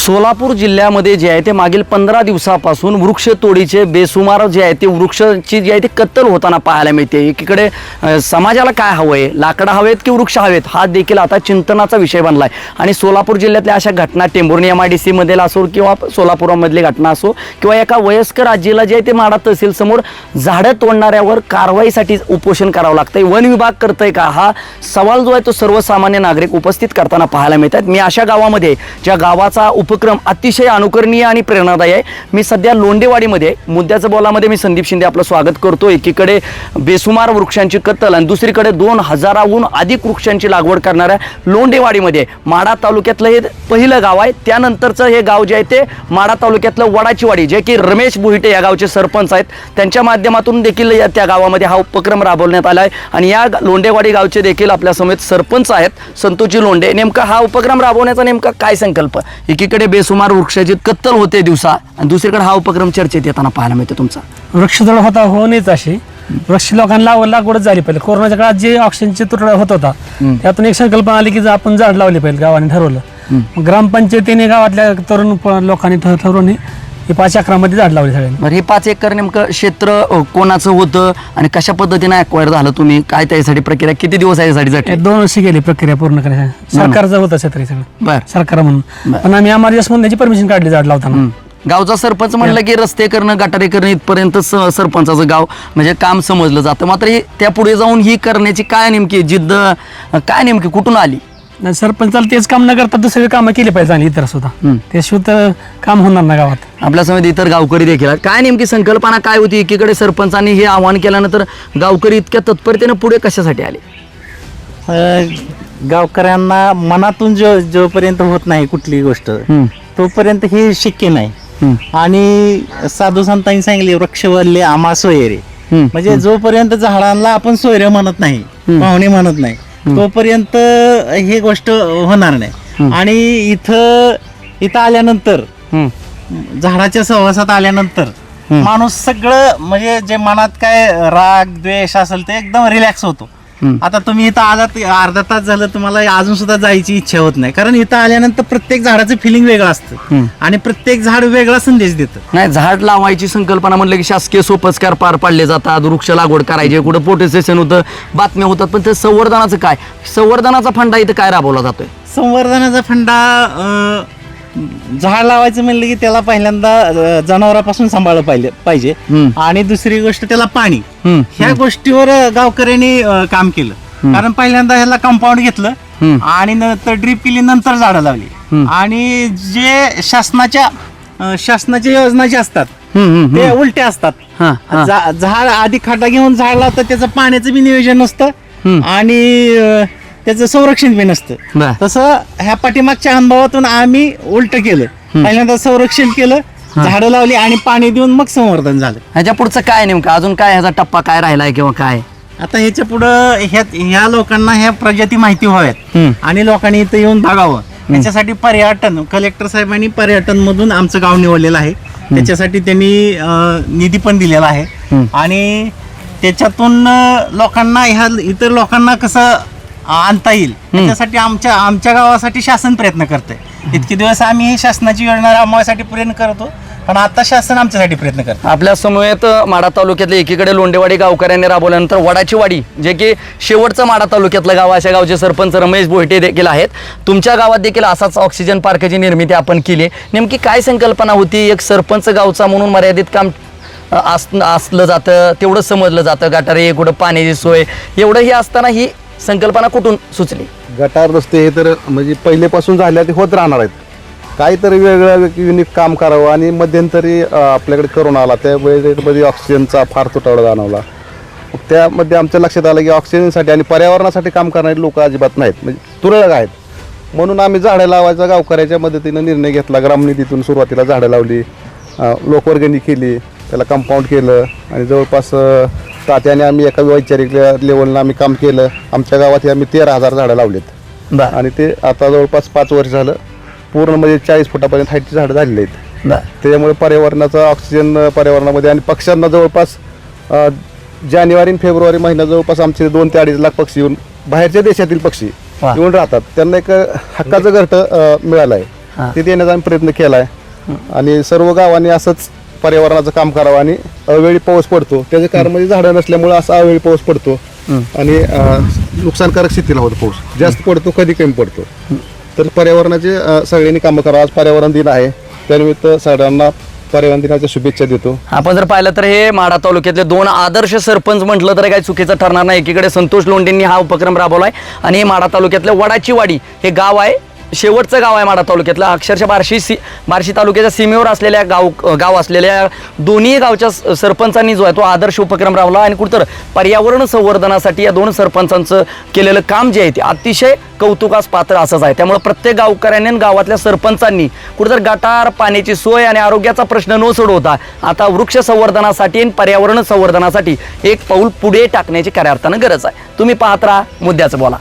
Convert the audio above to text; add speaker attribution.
Speaker 1: सोलापूर जिल्ह्यामध्ये जे आहे ते मागील 15 दिवसापासून वृक्षतोडीचे बेसुमार जे आहे ते वृक्षाची जी आहे ती कत्तल होताना पाहायला मिळते। एकीकडे समाजाला काय हवंय, लाकडं हवेत की वृक्ष हवेत हा देखील आता चिंतनाचा विषय बनलाय। आणि सोलापूर जिल्ह्यातल्या अशा घटना टेंभुर्णी MIDC मधील असो किंवा सोलापूरमधली घटना असो किंवा एका वयस्कर आजीला जे आहे ते माडा तहसील समोर झाडं तोडणाऱ्यावर कारवाईसाठी उपोषण करावं लागतंय, वन विभाग करतंय का, हा सवाल जो आहे तो सर्वसामान्य नागरिक उपस्थित करताना पाहायला मिळतात। मी अशा गावामध्ये ज्या गावाचा उपक्रम अतिशय अनुकरणीय आणि प्रेरणादायी आहे, मी सध्या लोंडेवाडीमध्ये मुद्द्याचं बोलामध्ये मी संदीप शिंदे आपलं स्वागत करतो। एकीकडे बेसुमार वृक्षांची कत्तल आणि दुसरीकडे 2000हून अधिक वृक्षांची लागवड करणाऱ्या लोंडेवाडीमध्ये माडा तालुक्यातलं हे पहिलं गाव आहे। त्यानंतरचं हे गाव जे आहे ते माडा तालुक्यातलं वडाचीवाडी, जे की रमेश भोईटे या गावचे सरपंच आहेत, त्यांच्या माध्यमातून देखील त्या गावामध्ये हा उपक्रम राबवण्यात आला आहे। आणि या लोंडेवाडी गावचे देखील आपल्या समेत सरपंच आहेत संतोषजी लोंढे। नेमका हा उपक्रम राबवण्याचा नेमका काय संकल्प, एकीकडे बेसुमार वृक्षाची कत्तल होते दिवसा आणि दुसरीकडे हा उपक्रम चर्चेत येताना पाहायला मिळतो तुमचा?
Speaker 2: वृक्षतोड होऊ नयेच अशी वृक्ष लोकांना लागवडच झाली पाहिजे। कोरोनाच्या काळात जे ऑक्सिजनचे तुटवडा होत होता त्यातून एक संकल्पना आली की आपण झाड लावले पाहिजे, गावाने ठरवलं। ग्रामपंचायतीने गावातल्या तरुण लोकांनी ठरवून हे 5 एकरामध्ये झाड लावले सगळ्यांनी।
Speaker 1: बरं, हे 5 एकर नेमकं क्षेत्र कोणाचं होतं आणि कशा पद्धतीने अक्वायर झालं, तुम्ही काय त्यासाठी प्रक्रिया, किती दिवस आहे यासाठी?
Speaker 2: 2 वर्ष गेली प्रक्रिया पूर्ण करायची, सरकारचं होतं क्षेत्र सगळं,
Speaker 1: बरं
Speaker 2: सरकार म्हणून। पण आम्ही MRS म्हणून त्याची परमिशन काढली झाड लावताना।
Speaker 1: गावचा सरपंच म्हणलं की रस्ते करणं, गटारे करणं इथपर्यंत सरपंचाचं गाव म्हणजे काम समजलं जातं, मात्र त्या पुढे जाऊन ही करण्याची काय नेमकी जिद्द, काय नेमकी कुठून आली?
Speaker 2: सरपंचाला तेच काम न करता दुसरे कामं केली पाहिजे आणि इतर सुद्धा, त्याशिवाय काम होणार ना गावात।
Speaker 1: आपल्या समेत इतर गावकरी देखील आहेत, काय नेमकी संकल्पना काय होती? एकीकडे सरपंचांनी हे आवाहन केल्यानंतर गावकरी इतक्या तत्परतेने पुढे कशासाठी आले?
Speaker 3: गावकऱ्यांना मनातून जोपर्यंत होत नाही कुठली गोष्ट तोपर्यंत हे शक्य नाही। आणि साधू संतांनी सांगितले वृक्षवल्ले आम्हा सोयरे, म्हणजे जोपर्यंत झाडांना आपण सोयरे म्हणत नाही, पाहुणे म्हणत नाही, तोपर्यंत ही गोष्ट होणार नाही। आणि इथं आल्यानंतर झाडाच्या सहवासात आल्यानंतर माणूस सगळं म्हणजे जे मनात काय राग द्वेष असेल ते एकदम रिलॅक्स होतो। आता तुम्ही इथं आलात, अर्धा तास झालं, तुम्हाला अजून सुद्धा जायची इच्छा होत नाही, कारण इथं आल्यानंतर प्रत्येक झाडाचं फिलिंग वेगळं असतं आणि प्रत्येक झाड वेगळा संदेश देतं।
Speaker 1: नाही, झाड लावायची संकल्पना म्हणलं की शासकीय सोपस्कार पार पाडले जातात, वृक्ष लागवड करायचे, कुठं प्रोटेस्टेशन होतं, बातम्या होतात, पण ते संवर्धनाचं काय, संवर्धनाचा फंडा इथं काय राबवला जातोय?
Speaker 3: संवर्धनाचा फंडा झाड लावायचं म्हणलं की त्याला पहिल्यांदा जनावरांपासून सांभाळलं पाहिजे आणि दुसरी गोष्ट त्याला पाणी, ह्या गोष्टीवर गावकऱ्यांनी काम केलं। कारण पहिल्यांदा ह्याला कंपाऊंड घेतलं आणि नंतर ड्रीप केली, नंतर झाडं लावली। आणि जे शासनाच्या योजना ज्या असतात ते उलटे असतात। झाड आधी खड्डा घेऊन झाड लावतात, त्याचं पाण्याचं बी नियोजन नसतं आणि त्याचं संरक्षण बी नसतं। तसं ह्या पाठीमागच्या अनुभवातून आम्ही उलट केलं, पहिल्यांदा संरक्षण केलं, झाडं लावली आणि पाणी देऊन मग संवर्धन झालं।
Speaker 1: ह्याच्या पुढचं काय नेमकं, अजून काय ह्याचा टप्पा काय राहिलाय किंवा काय?
Speaker 3: आता ह्याच्या पुढं ह्या लोकांना ह्या प्रजाती माहिती व्हाव्यात आणि लोकांनी इथं येऊन बघावं, याच्यासाठी पर्यटन कलेक्टर साहेबांनी पर्यटन मधून आमचं गाव निवडलेलं आहे, त्याच्यासाठी त्यांनी निधी पण दिलेला आहे आणि त्याच्यातून लोकांना इतर लोकांना कसं आणता येईल त्याच्यासाठी आमच्या गावासाठी शासन प्रयत्न करतंय। इतके दिवस आम्ही ही शासनाची योजना राबवण्यासाठी प्रयत्न करतो, पण आता शासन आमच्यासाठी प्रयत्न करतं।
Speaker 1: आपल्या समवेत माढा तालुक्यातले एकीकडे लोंडेवाडी गावकऱ्यांनी राबवल्यानंतर वडाचीवाडी, जे की शेवटचं माढा तालुक्यातलं गाव, अशा गावचे सरपंच रमेश भोईटे देखील आहेत। तुमच्या गावात देखील असाच ऑक्सिजन पार्कची निर्मिती आपण केली, नेमकी काय संकल्पना होती? एक सरपंच गावचा म्हणून मर्यादित काम असलं जातं, तेवढं समजलं जातं, गटारे कुठं पाण्याची सोय एवढं हे असताना ही संकल्पना कुठून सुचली?
Speaker 4: गटार रस्ते हे तर म्हणजे पहिलेपासून झाल्या ते होत राहणार आहेत, काहीतरी वेगळं युनिक काम करावं। आणि मध्यंतरी आपल्याकडे करोना आला, त्यावेळेमध्ये ऑक्सिजनचा फार तुटवडा जाणवला, त्यामध्ये आमच्या लक्षात आलं की ऑक्सिजनसाठी आणि पर्यावरणासाठी काम करणारे लोक अजिबात नाहीत, म्हणजे तुरळक आहेत। म्हणून आम्ही झाडं लावायचा गावकऱ्याच्या मदतीनं निर्णय घेतला, ग्रामनिधीतून सुरुवातीला झाडं लावली, लोकवर्गणी केली, त्याला कंपाऊंड केलं आणि जवळपास तात्याने आम्ही एका वैचारिक लेवलनं आम्ही काम केलं। आमच्या गावात आम्ही 13,000 झाडं लावलेत आणि ते आता जवळपास 5 वर्ष झालं पूर्ण म्हणजे 40 फुटापर्यंत हाईटची झाडं झालेली आहेत। त्याच्यामुळे पर्यावरणाचा ऑक्सिजन पर्यावरणामध्ये आणि पक्ष्यांना जवळपास जानेवारी आणि फेब्रुवारी महिन्यात जवळपास आमचे 2 ते 2.5 लाख पक्षी येऊन बाहेरच्या देशातील पक्षी येऊन राहतात, त्यांना एक हक्काचं घरटं मिळालं आहे। ते देण्याचा आम्ही प्रयत्न केला आहे आणि सर्व गावांनी असंच पर्यावरणाचं काम करावं आणि अवेळी पाऊस पडतो त्याचं कारण म्हणजे झाडं नसल्यामुळे असा अवेळी पाऊस पडतो आणि नुकसानकारक स्थितीला होतो पाऊस जास्त पडतो कधी कमी पडतो तर पर्यावरणाचे सगळ्यांनी कामं करावं. आज पर्यावरण दिन आहे त्यानिमित्त सगळ्यांना पर्यावरण दिनाच्या शुभेच्छा देतो.
Speaker 1: आपण जर पाहिलं तर हे माढा तालुक्यातले 2 आदर्श सरपंच म्हटलं तर काही चुकीचं ठरणार नाही. एकीकडे संतोष लोंढेंनी हा उपक्रम राबवलाय आणि हे माढा तालुक्यातलं वडाची वाडी हे गाव आहे, शेवटचं गाव आहे माढा तालुक्यातलं. अक्षरशः बार्शी तालुक्याच्या सीमेवर असलेल्या गाव असलेल्या दोन्ही गावच्या सरपंचांनी जो आहे तो आदर्श उपक्रम राबवला आणि कुठतर पर्यावरण संवर्धनासाठी या 2 सरपंचांचं केलेलं काम जे आहे ते अतिशय कौतुकास पात्र असंच आहे. त्यामुळे प्रत्येक गावकऱ्यांनी आणि गावातल्या सरपंचांनी कुठतर गटार पाण्याची सोय आणि आरोग्याचा प्रश्न न सोडवता आता वृक्ष संवर्धनासाठी आणि पर्यावरण संवर्धनासाठी एक पाऊल पुढे टाकण्याची खऱ्या अर्थानं गरज आहे. तुम्ही पाहत राहा मुद्द्याचं बोला.